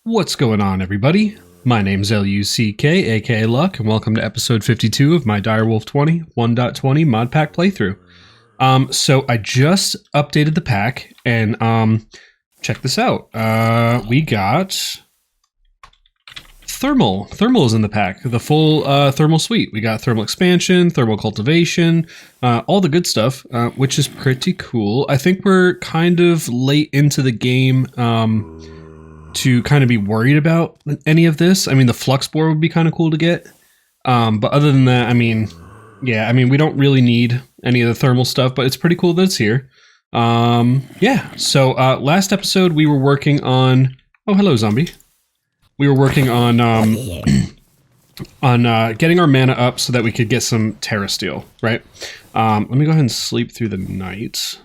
What's going on, everybody? My name's LUCK, aka Luck, and welcome to episode 52 of my Direwolf20 1.20 Modpack playthrough. So I just updated the pack, and check this out. We got Thermal. Thermal is in the pack, the full Thermal suite. We got Thermal Expansion, Thermal Cultivation, all the good stuff, which is pretty cool. I think we're kind of late into the game to kind of be worried about any of this. I mean, the Flux Board would be kind of cool to get. But other than that, I mean, yeah, I mean, we don't really need any of the thermal stuff, but it's pretty cool that it's here. Yeah, so last episode we were working on... Oh, hello, zombie. We were working on getting our mana up so that we could get some Terra Steel, right? Let me go ahead and sleep through the night.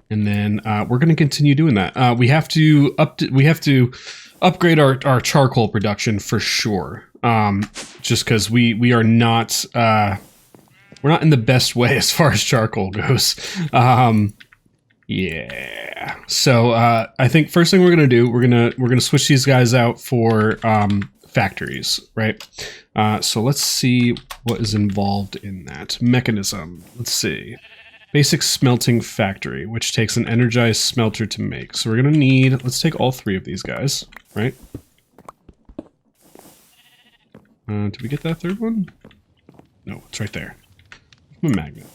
And then we're going to continue doing that. We have to upgrade our charcoal production for sure. Just because we are not we're not in the best way as far as charcoal goes. Yeah. So I think first thing we're gonna do, we're gonna switch these guys out for factories, right? So let's see what is involved in that mechanism. Let's see. Basic smelting factory, which takes an energized smelter to make. So we're gonna need, let's take all three of these guys, right? Did we get that third one? No, it's right there. A magnet.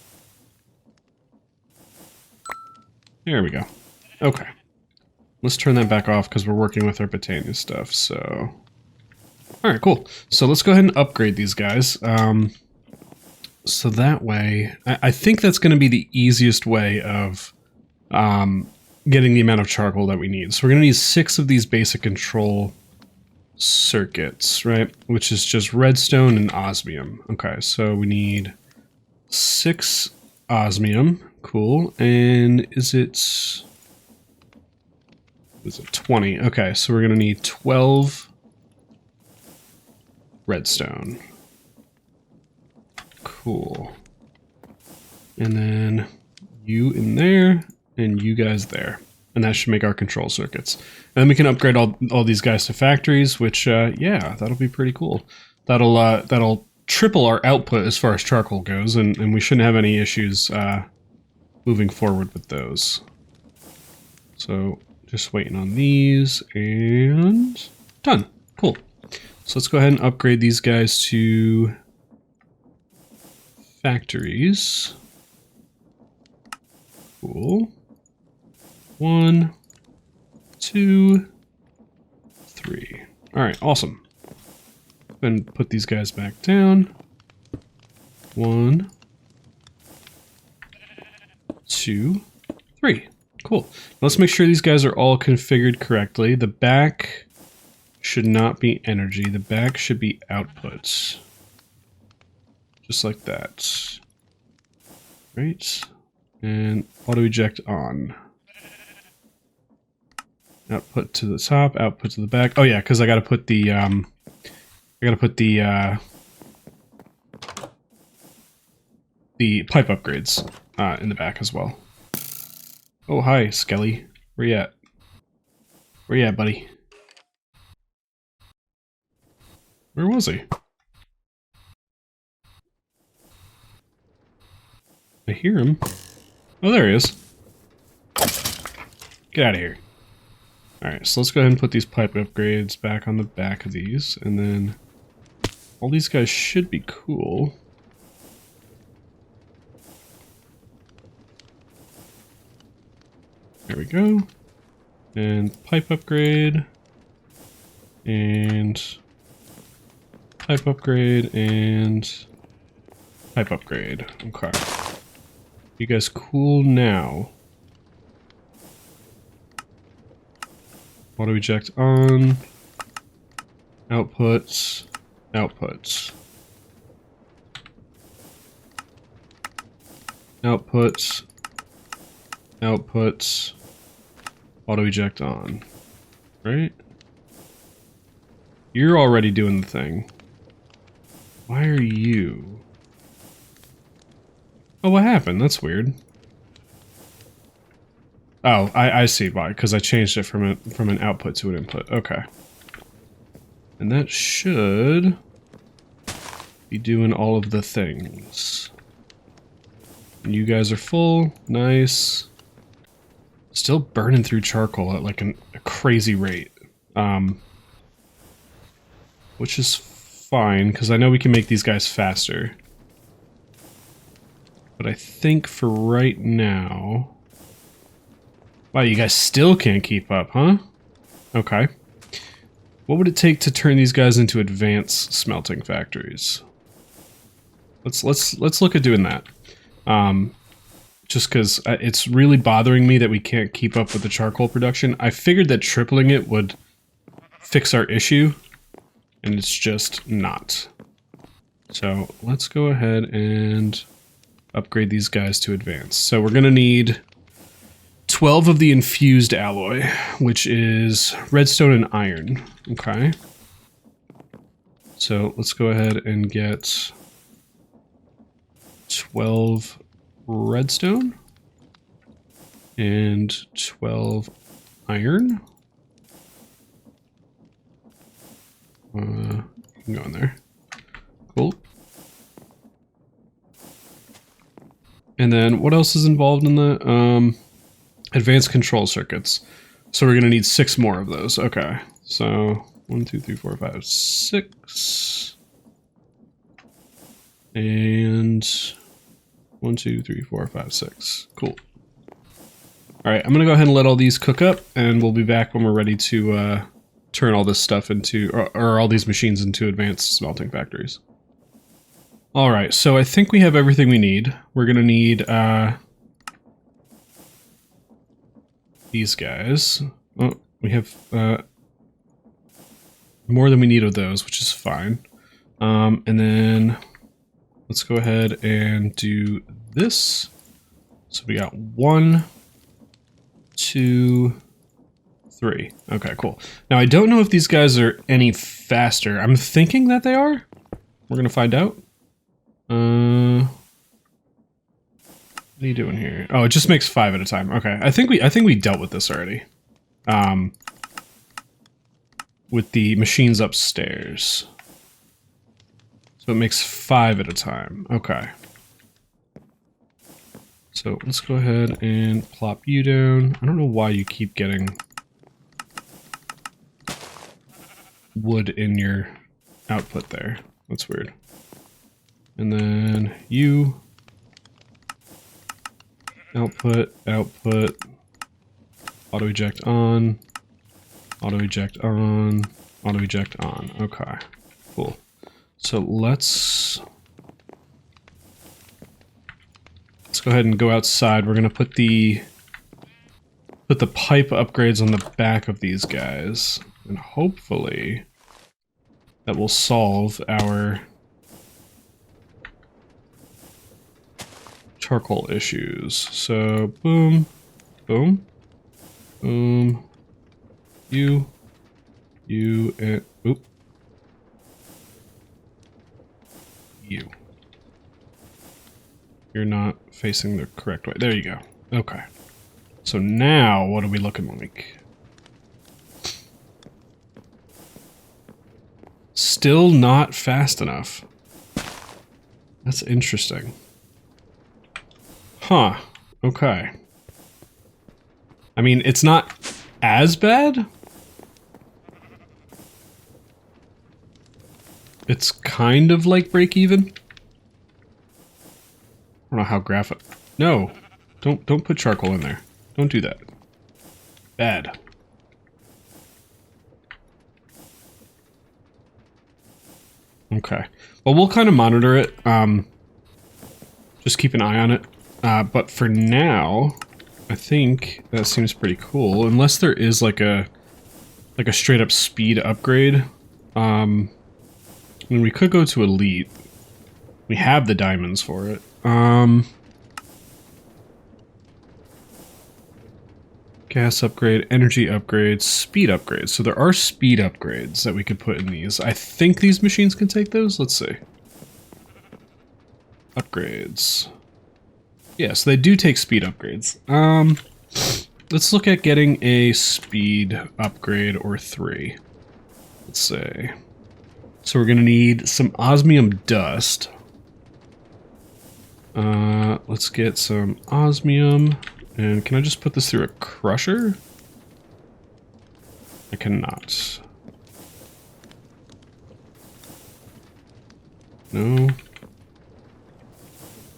There we go. Okay. Let's turn that back off because we're working with our Botania stuff, so... Alright, cool. So let's go ahead and upgrade these guys. So that way, I think that's going to be the easiest way of getting the amount of charcoal that we need. So we're going to need 6 of these basic control circuits, right? Which is just redstone and osmium. Okay, so we need 6 osmium. Cool. And is it 20? Okay, so we're going to need 12 redstone. Cool. And then you in there, and you guys there. And that should make our control circuits. And then we can upgrade all these guys to factories, which, yeah, that'll be pretty cool. That'll triple our output as far as charcoal goes, and we shouldn't have any issues moving forward with those. So, just waiting on these, and done. Cool. So let's go ahead and upgrade these guys to... factories. Cool. 1, 2, 3. Alright, awesome. Then put these guys back down. 1, 2, 3. Cool. Let's make sure these guys are all configured correctly. The back should not be energy. The back should be outputs. Just like that. Right. And auto eject on. Output to the top, output to the back. Oh yeah, because I gotta put the pipe upgrades in the back as well. Oh hi, Skelly. Where you at? Where you at, buddy? Where was he? I hear him. Oh, there he is. Get out of here. Alright, so let's go ahead and put these pipe upgrades back on the back of these, and then all these guys should be cool. There we go. And pipe upgrade. And pipe upgrade, and pipe upgrade. Okay. You guys cool now? Auto eject on. Outputs. Outputs. Outputs. Outputs. Auto eject on. Right? You're already doing the thing. Why are you? Oh, what happened? That's weird. Oh, I see why, because I changed it from an output to an input. Okay. And that should be doing all of the things. And you guys are full. Nice. Still burning through charcoal at like a crazy rate. Which is fine, because I know we can make these guys faster. But I think for right now... Wow, you guys still can't keep up, huh? Okay. What would it take to turn these guys into advanced smelting factories? Let's look at doing that. Just because it's really bothering me that we can't keep up with the charcoal production. I figured that tripling it would fix our issue, and it's just not. So let's go ahead and upgrade these guys to advanced. So we're going to need 12 of the infused alloy, which is redstone and iron. Okay. So let's go ahead and get 12 redstone and 12 iron. You can go in there. Cool. And then what else is involved in the advanced control circuits? So we're going to need 6 more of those. Okay. So 1, 2, 3, 4, 5, 6. And 1, 2, 3, 4, 5, 6. Cool. All right, I'm going to go ahead and let all these cook up, and we'll be back when we're ready to turn all this stuff into, or all these machines into advanced smelting factories. All right, so I think we have everything we need. We're going to need these guys. Oh, we have more than we need of those, which is fine. And then let's go ahead and do this. So we got 1, 2, 3. Okay, cool. Now I don't know if these guys are any faster. I'm thinking that they are. We're gonna find out. What are you doing here? Oh, it just makes 5 at a time. Okay, I think we dealt with this already. With the machines upstairs. So it makes 5 at a time. Okay. So let's go ahead and plop you down. I don't know why you keep getting wood in your output there. That's weird. And then you output, auto eject on, auto eject on, auto eject on. Okay, cool. So let's go ahead and go outside. We're gonna put the pipe upgrades on the back of these guys, and hopefully that will solve our charcoal issues. So boom, boom, boom, you, and oop, you. You're not facing the correct way. There you go. Okay. So now, what are we looking like? Still not fast enough. That's interesting. Huh. Okay. I mean, it's not as bad. It's kind of like break even. I don't know how graphic. No, don't put charcoal in there. Don't do that. Bad. Okay. Well, we'll kind of monitor it. Just keep an eye on it. But for now, I think that seems pretty cool. Unless there is like a straight up speed upgrade. I mean, we could go to elite. We have the diamonds for it. Gas upgrade, energy upgrades, speed upgrades. So there are speed upgrades that we could put in these. I think these machines can take those. Let's see. Upgrades. Yes, they do take speed upgrades. let's look at getting a speed upgrade or 3. Let's say. So we're going to need some osmium dust. Let's get some osmium. And can I just put this through a crusher? I cannot. No.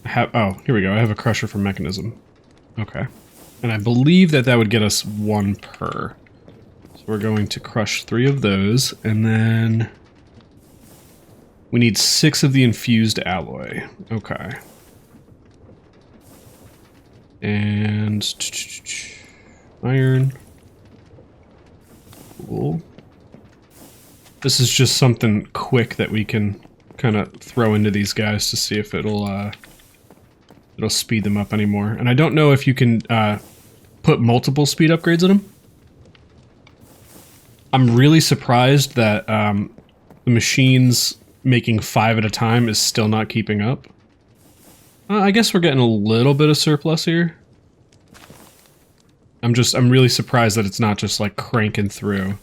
Oh, here we go. I have a crusher for mechanism. Okay. And I believe that would get us 1 per. So we're going to crush 3 of those, and then we need 6 of the infused alloy. Okay. And iron. Cool. This is just something quick that we can kind of throw into these guys to see if it'll speed them up anymore. And I don't know if you can put multiple speed upgrades in them. I'm really surprised that the machines making 5 at a time is still not keeping up. I guess we're getting a little bit of surplus here. I'm really surprised that it's not just like cranking through.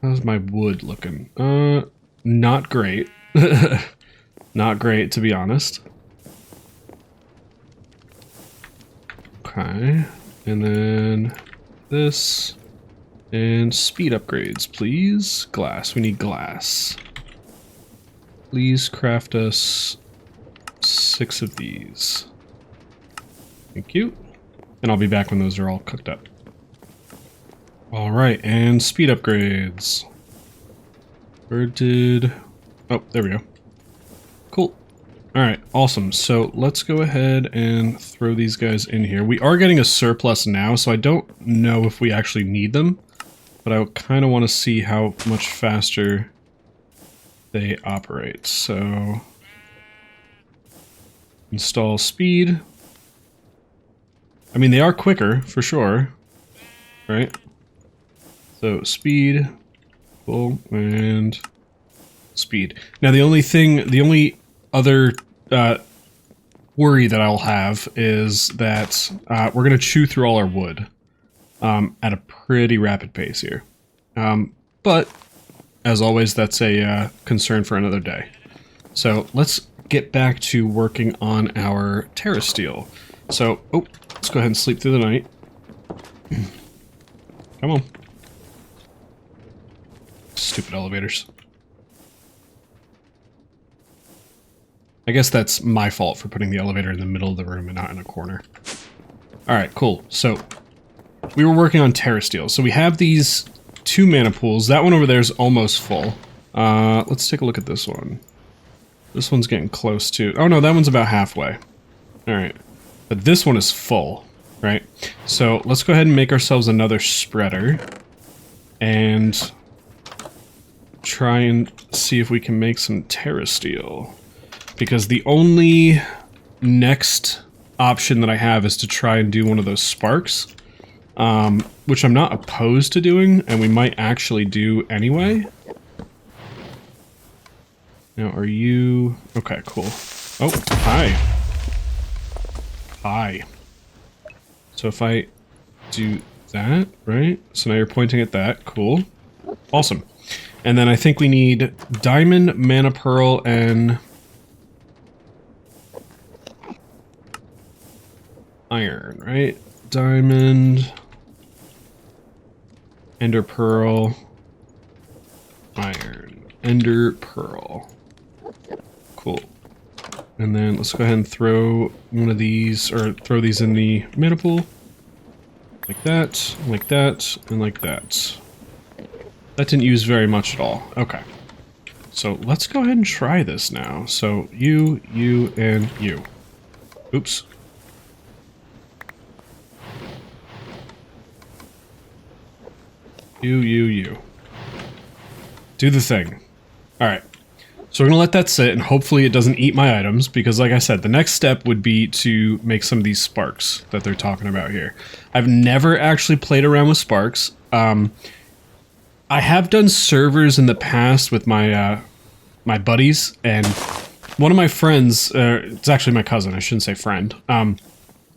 How's my wood looking? Not great. Not great, to be honest. Okay, and then this, and speed upgrades, please. Glass, we need glass. Please craft us 6 of these. Thank you. And I'll be back when those are all cooked up. Alright, and speed upgrades. Where did... Oh, there we go. Cool. Alright, awesome. So let's go ahead and throw these guys in here. We are getting a surplus now, so I don't know if we actually need them. But I kind of want to see how much faster they operate. So... install speed. I mean, they are quicker, for sure. Right? So, speed. Cool. And... speed. Now, the only other worry that I'll have is that we're going to chew through all our wood at a pretty rapid pace here. But, as always, that's a concern for another day. So, let's get back to working on our Terra Steel. So, oh, let's go ahead and sleep through the night. Come on. Stupid elevators. I guess that's my fault for putting the elevator in the middle of the room and not in a corner. Alright, cool. So, we were working on Terra Steel. So we have these 2 mana pools. That one over there is almost full. Let's take a look at this one. This one's getting close to... oh no, that one's about halfway. Alright. But this one is full, right? So let's go ahead and make ourselves another spreader. And try and see if we can make some Terra Steel. Because the only next option that I have is to try and do one of those sparks. Which I'm not opposed to doing, and we might actually do anyway. Now, are you... okay, cool. Oh, hi. Hi. So if I do that, right? So now you're pointing at that. Cool. Awesome. And then I think we need diamond, mana pearl, and... iron, right? Diamond... ender pearl... iron. Ender pearl. Cool. And then let's go ahead and throw one of these, or throw these in the mana pool. Like that, and like that. That didn't use very much at all. Okay. So let's go ahead and try this now. So you, and you. Oops. You. Do the thing. Alright. So we're going to let that sit, and hopefully it doesn't eat my items, because like I said, the next step would be to make some of these sparks that they're talking about here. I've never actually played around with sparks. I have done servers in the past with my my buddies, and one of my friends, it's actually my cousin, I shouldn't say friend,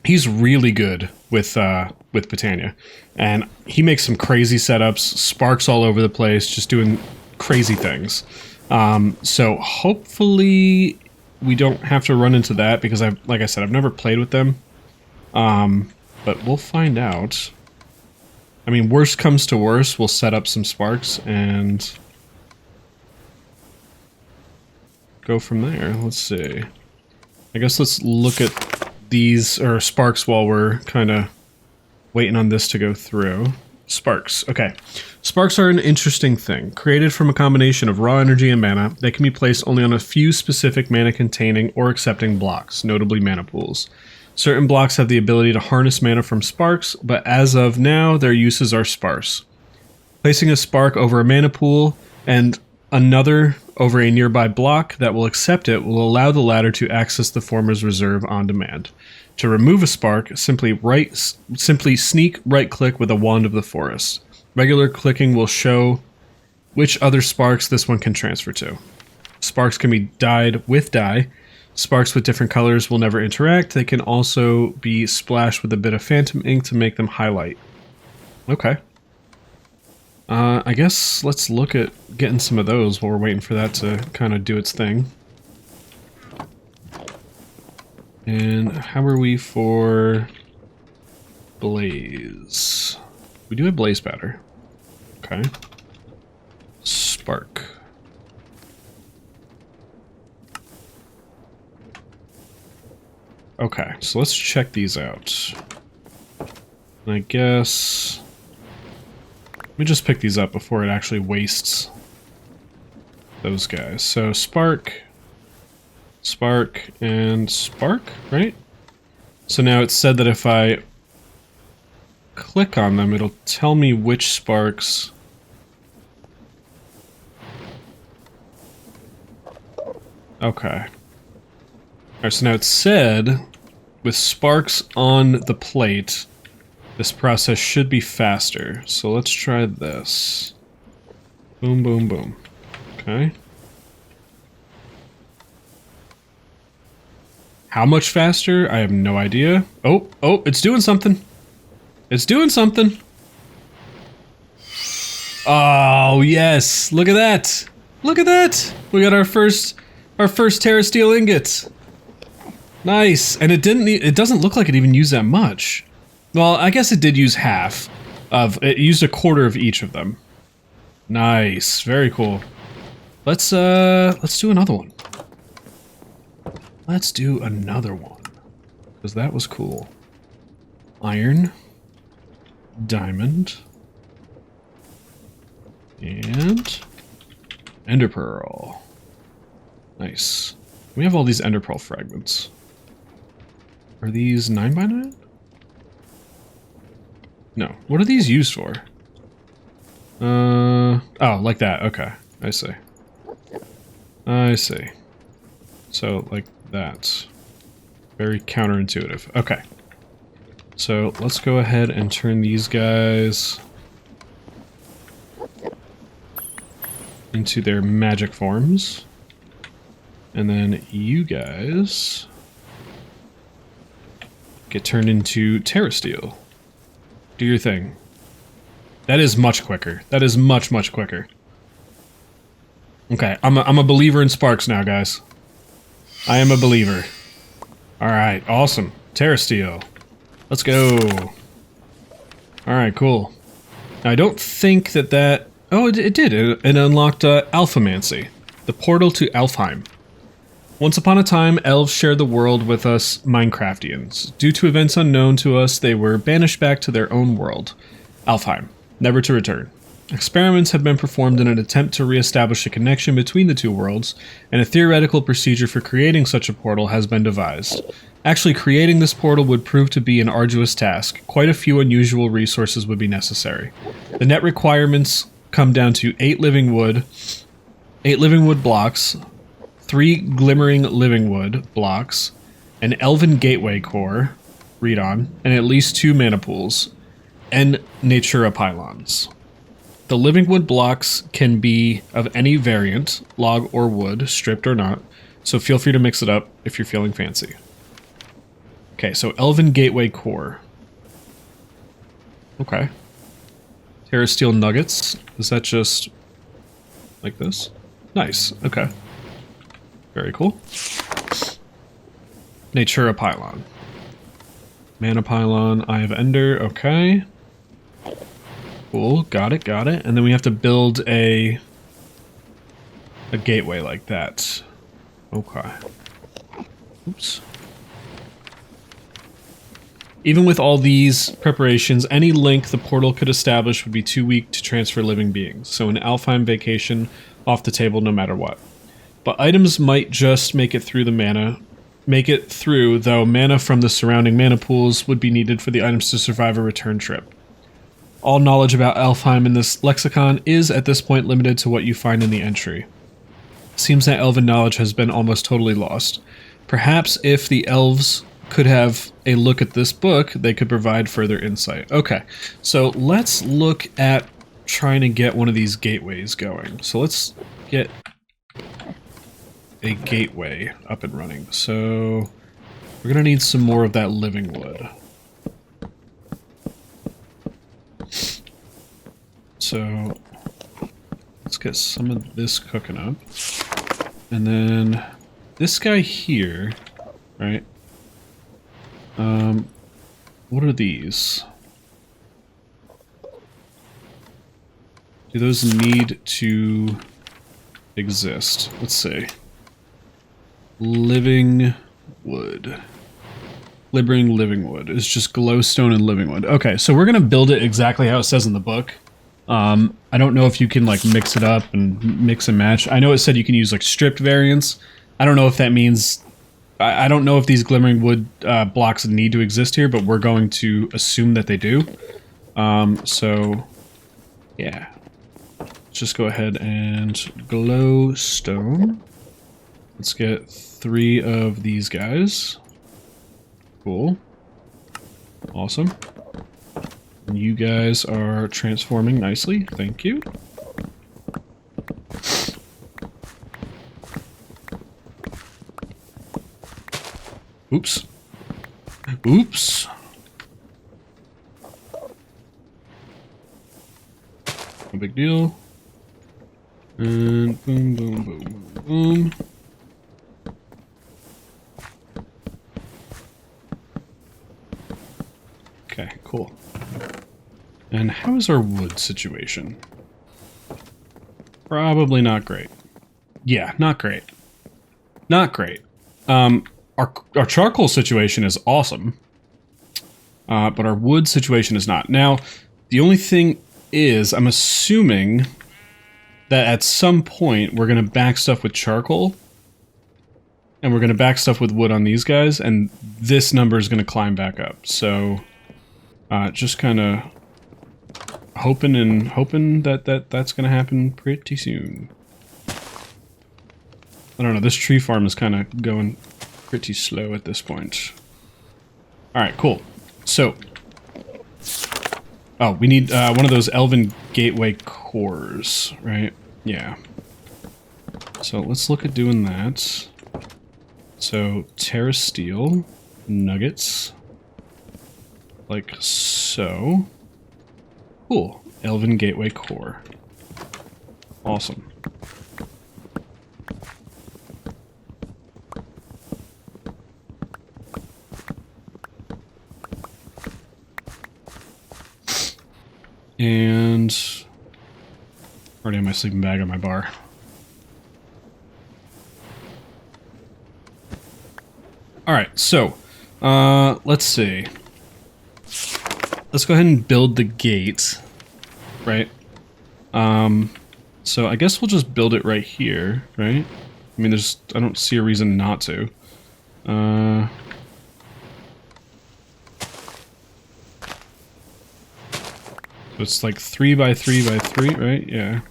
He's really good with Botania, and he makes some crazy setups, sparks all over the place, just doing crazy things. So hopefully we don't have to run into that because like I said, I've never played with them. But we'll find out. I mean, worst comes to worst, we'll set up some sparks and go from there. Let's see. I guess let's look at these sparks while we're kind of waiting on this to go through. Sparks. Okay. Sparks are an interesting thing. Created from a combination of raw energy and mana, they can be placed only on a few specific mana-containing or accepting blocks, notably mana pools. Certain blocks have the ability to harness mana from sparks, but as of now, their uses are sparse. Placing a spark over a mana pool and another over a nearby block that will accept it will allow the latter to access the former's reserve on demand. To remove a spark, simply sneak right-click with a Wand of the Forest. Regular clicking will show which other sparks this one can transfer to. Sparks can be dyed with dye. Sparks with different colors will never interact. They can also be splashed with a bit of phantom ink to make them highlight. Okay. I guess let's look at getting some of those while we're waiting for that to kind of do its thing. And how are we for blaze? We do have blaze powder. Okay. Spark. Okay, so let's check these out. And I guess... let me just pick these up before it actually wastes those guys. So spark, spark, and spark, right? So now it's said that if I click on them, it'll tell me which sparks... okay. Alright, so now it's said, with sparks on the plate, this process should be faster. So let's try this. Boom, boom, boom. Okay. How much faster? I have no idea. Oh, it's doing something. It's doing something. Oh, yes. Look at that. Look at that. We got our first Terra Steel ingot. Nice. And it doesn't look like it even used that much. Well, I guess it did use half of, it used a quarter of each of them. Nice. Very cool. Let's do another one. Let's do another one. Because that was cool. Iron. Diamond. And Ender Pearl. Nice. We have all these Ender Pearl fragments. Are these 9x9? No. What are these used for? Oh, like that. Okay. I see. I see. So, like that. Very counterintuitive. Okay. So, let's go ahead and turn these guys into their magic forms. And then you guys get turned into Terra Steel. Do your thing. That is much quicker. That is much, much quicker. Okay, I'm a believer in sparks now, guys. I am a believer. Alright, awesome. Terra Steel. Let's go. Alright, cool. Now, I don't think that... oh, it did. It unlocked Alphamancy. The portal to Alfheim. Once upon a time, elves shared the world with us Minecraftians. Due to events unknown to us, they were banished back to their own world, Alfheim, never to return. Experiments have been performed in an attempt to re-establish a connection between the two worlds, and a theoretical procedure for creating such a portal has been devised. Actually, creating this portal would prove to be an arduous task. Quite a few unusual resources would be necessary. The net requirements come down to 8 living wood blocks, 3 glimmering living wood blocks, an Elven Gateway core, read on, and at least 2 mana pools, and Natura pylons. The living wood blocks can be of any variant, log or wood, stripped or not, so feel free to mix it up if you're feeling fancy. Okay, so Elven Gateway core. Okay. Terra Steel nuggets. Is that just like this? Nice. Okay. Very cool. Natura pylon. Mana pylon. Eye of Ender. Okay. Cool. Got it. Got it. And then we have to build a gateway like that. Okay. Oops. Even with all these preparations, any link the portal could establish would be too weak to transfer living beings, so an Alfheim vacation off the table no matter what. But items might just make it through, though mana from the surrounding mana pools would be needed for the items to survive a return trip. All knowledge about Alfheim in this lexicon is at this point limited to what you find in the entry. Seems that elven knowledge has been almost totally lost. Perhaps if the elves could have a look at this book, they could provide further insight. Okay, so let's look at trying to get one of these gateways going. So let's get a gateway up and running. So we're gonna need some more of that living wood. So let's get some of this cooking up. And then this guy here, right? What are these? Do those need to exist? Let's see. Living wood. Liberating living wood. It's just glowstone and living wood. Okay, so we're gonna build it exactly how it says in the book. I don't know if you can like mix it up and mix and match. I know it said you can use like stripped variants. I don't know if that means... I don't know if these glimmering wood blocks need to exist here, but we're going to assume that they do. So, yeah. Let's just go ahead and glowstone. Let's get 3 of these guys. Cool. Awesome. And you guys are transforming nicely. Thank you. Oops. Oops. No big deal. And boom, boom, boom, boom, boom. Okay, cool. And how is our wood situation? Probably not great. Yeah, not great. Not great. Our charcoal situation is awesome, but our wood situation is not. Now, the only thing is, I'm assuming that at some point we're going to back stuff with charcoal, and we're going to back stuff with wood on these guys, and this number is going to climb back up. So, just kind of hoping that that's going to happen pretty soon. I don't know, this tree farm is kind of going pretty slow at this point. Alright, cool. So, oh, we need one of those Elven Gateway cores, right? Yeah. So let's look at doing that. So, Terra Steel, nuggets, like so. Cool. Elven Gateway core. Awesome. And already have my sleeping bag on my bar. Alright, so let's see. Let's go ahead and build the gate, right? So I guess we'll just build it right here, right? I mean, I don't see a reason not to. So it's like 3 by 3 by 3, right? Yeah.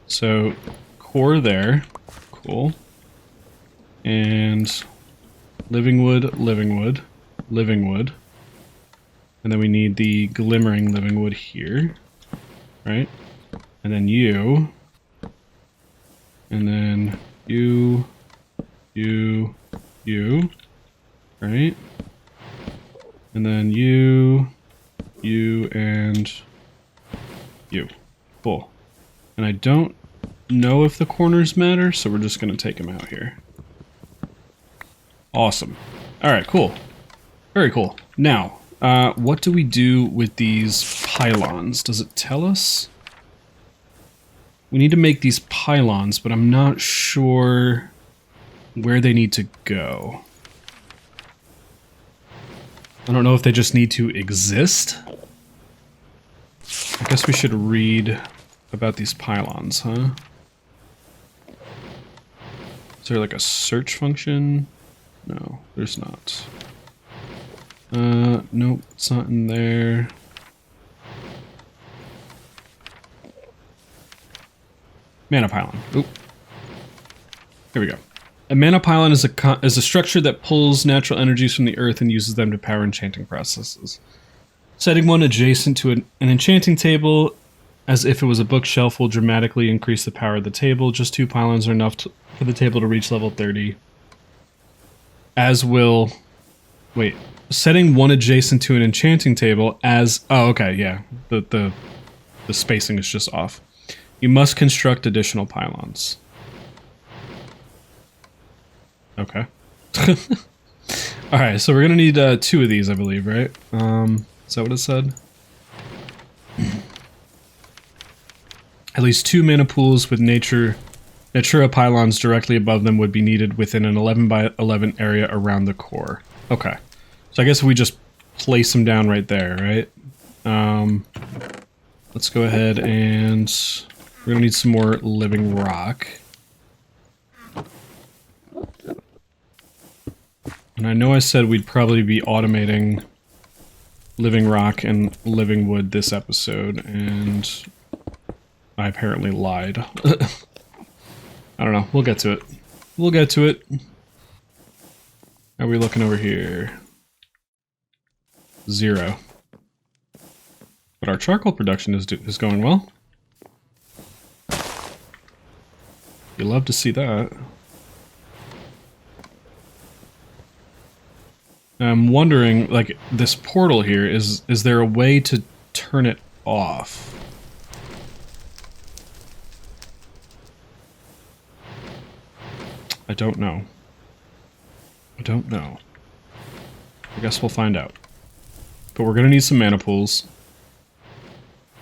So core there, cool. And living wood, living wood, living wood. And then we need the glimmering living wood here, right? And then you. And then you, right? And then you, and you. Cool. And I don't know if the corners matter, so we're just going to take them out here. Awesome. Alright, cool. Very cool. Now, what do we do with these pylons? Does it tell us? We need to make these pylons, but I'm not sure where they need to go. I don't know if they just need to exist. I guess we should read about these pylons, huh? Is there like a search function? No, there's not. Nope, it's not in there. Mana pylon. Oop. Here we go. A mana pylon is a structure that pulls natural energies from the earth and uses them to power enchanting processes. Setting one adjacent to an enchanting table, as if it was a bookshelf, will dramatically increase the power of the table. Just 2 pylons are enough for the table to reach level 30. As will... Wait. Setting one adjacent to an enchanting table as... Oh, okay, yeah. The spacing is just off. You must construct additional pylons. Okay. Alright, so we're gonna need 2 of these, I believe, right? Is that what it said? At least 2 mana pools with Natura pylons directly above them would be needed within an 11 by 11 area around the core. Okay. So I guess we just place them down right there, right? Let's go ahead and... We're gonna need some more living rock. And I know I said we'd probably be automating living rock and living wood this episode, and I apparently lied. I don't know, we'll get to it. We'll get to it. How are we looking over here? 0. But our charcoal production is going well. You love to see that. I'm wondering, like, this portal here, is there a way to turn it off? I don't know. I don't know. I guess we'll find out. But we're gonna need some mana pools.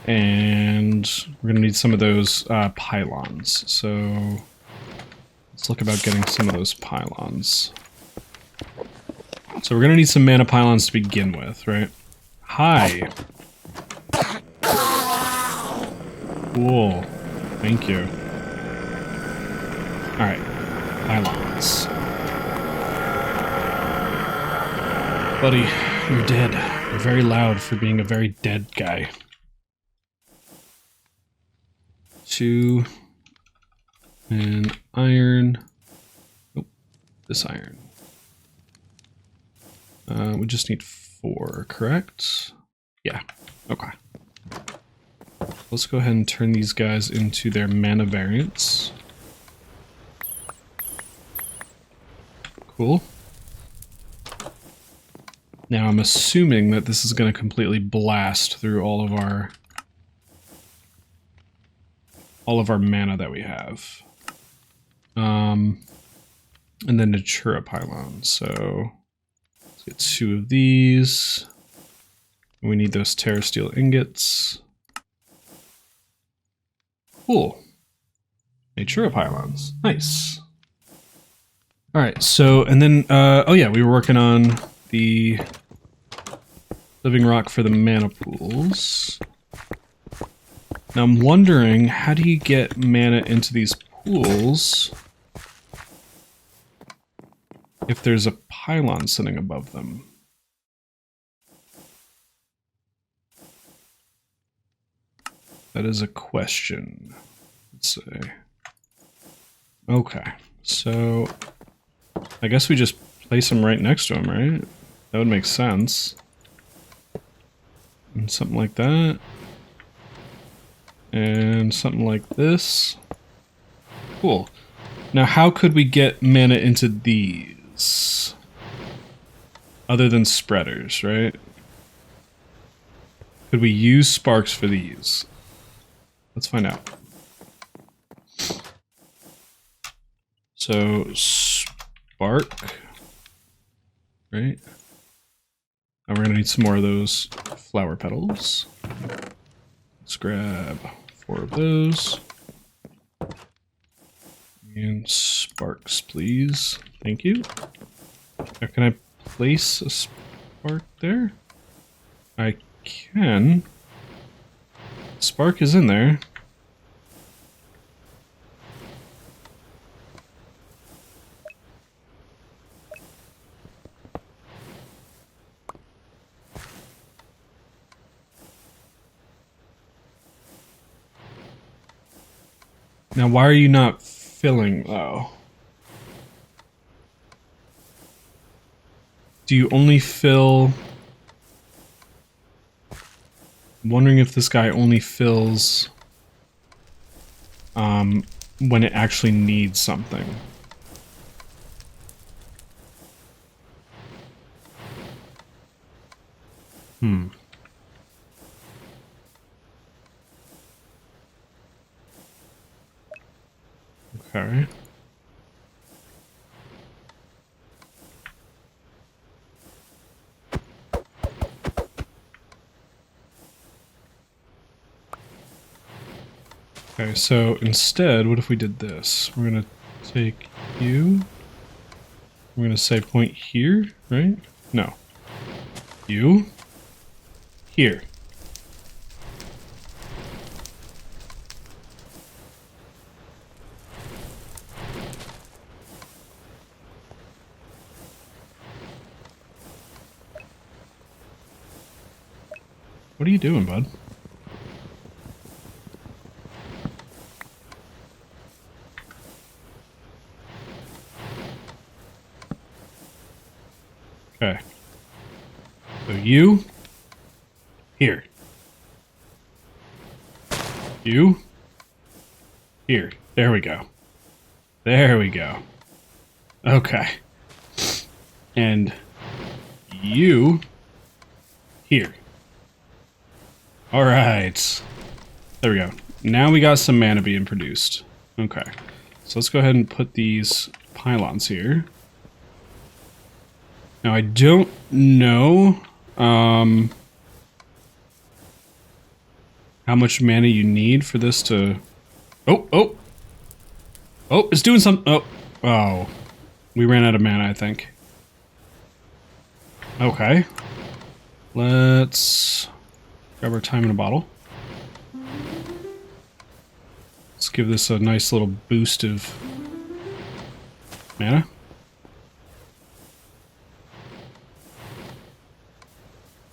And we're gonna need some of those pylons. So let's look about getting some of those pylons. So we're gonna need some mana pylons to begin with, right? Hi! Cool. Thank you. Alright. Pylons. Buddy, you're dead. You're very loud for being a very dead guy. 2 and iron. Nope, this iron. We just need 4, correct? Yeah, okay. Let's go ahead and turn these guys into their mana variants. Cool. Now I'm assuming that this is going to completely blast through all of our mana that we have. And then Natura pylons. So let's get 2 of these. We need those terra steel ingots. Cool. Natura pylons. Nice. Alright, so, and then, oh yeah, we were working on the living rock for the mana pools. Now I'm wondering, how do you get mana into these pools if there's a pylon sitting above them? That is a question. Let's see. Okay, so I guess we just place them right next to him, right? That would make sense. And something like that. And something like this. Cool. Now how could we get mana into these? Other than spreaders, right? Could we use sparks for these? Let's find out. So, spark, right? Now we're gonna need some more of those flower petals. Let's grab 4 of those. And sparks, please. Thank you. Now, can I place a spark there? I can. Spark is in there. Now, why are you not filling, though? Do you only fill... I'm wondering if this guy only fills... when it actually needs something. Okay. Okay, so instead, what if we did this? We're gonna take you. We're gonna say point here, right? No. You. Here. What are you doing, bud? Okay. So you, here. You, here. There we go. There we go. Okay. And you, here. All right. There we go. Now we got some mana being produced. Okay. So let's go ahead and put these pylons here. Now I don't know how much mana you need for this to... Oh, it's doing something. Oh, we ran out of mana, I think. Okay. Let's grab our time in a bottle. Let's give this a nice little boost of mana.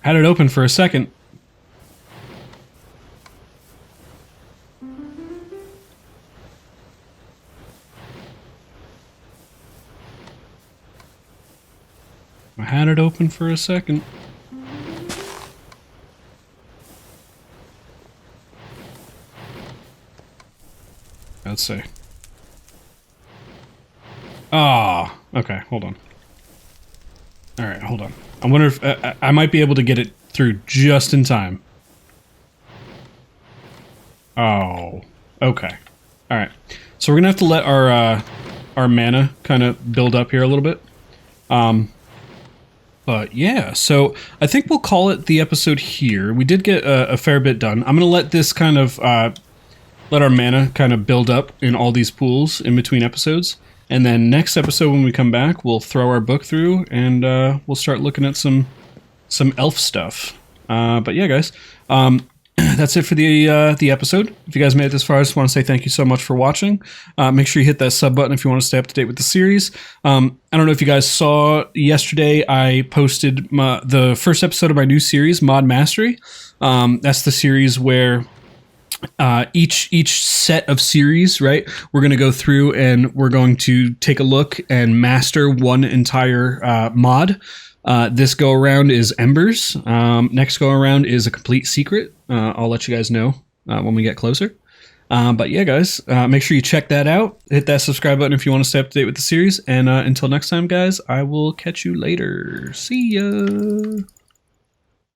Had it open for a second. I had it open for a second. Let's see. Ah, okay, hold on. All right, hold on. I wonder if I might be able to get it through just in time. Oh, okay. All right. So we're gonna have to let our mana kind of build up here a little bit. But yeah, so I think we'll call it the episode here. We did get a fair bit done. I'm gonna let this kind of let our mana kind of build up in all these pools in between episodes. And then next episode when we come back, we'll throw our book through and we'll start looking at some elf stuff. But yeah, guys, that's it for the episode. If you guys made it this far, I just want to say thank you so much for watching. Make sure you hit that sub button if you want to stay up to date with the series. I don't know if you guys saw yesterday, I posted the first episode of my new series, Mod Mastery. That's the series where each set of series, right, we're going to go through and we're going to take a look and master one entire mod. This go around is Embers. Next go around is a complete secret. I'll let you guys know when we get closer. But yeah, guys, make sure you check that out. Hit that subscribe button if you want to stay up to date with the series. And until next time, guys, I will catch you later. See ya.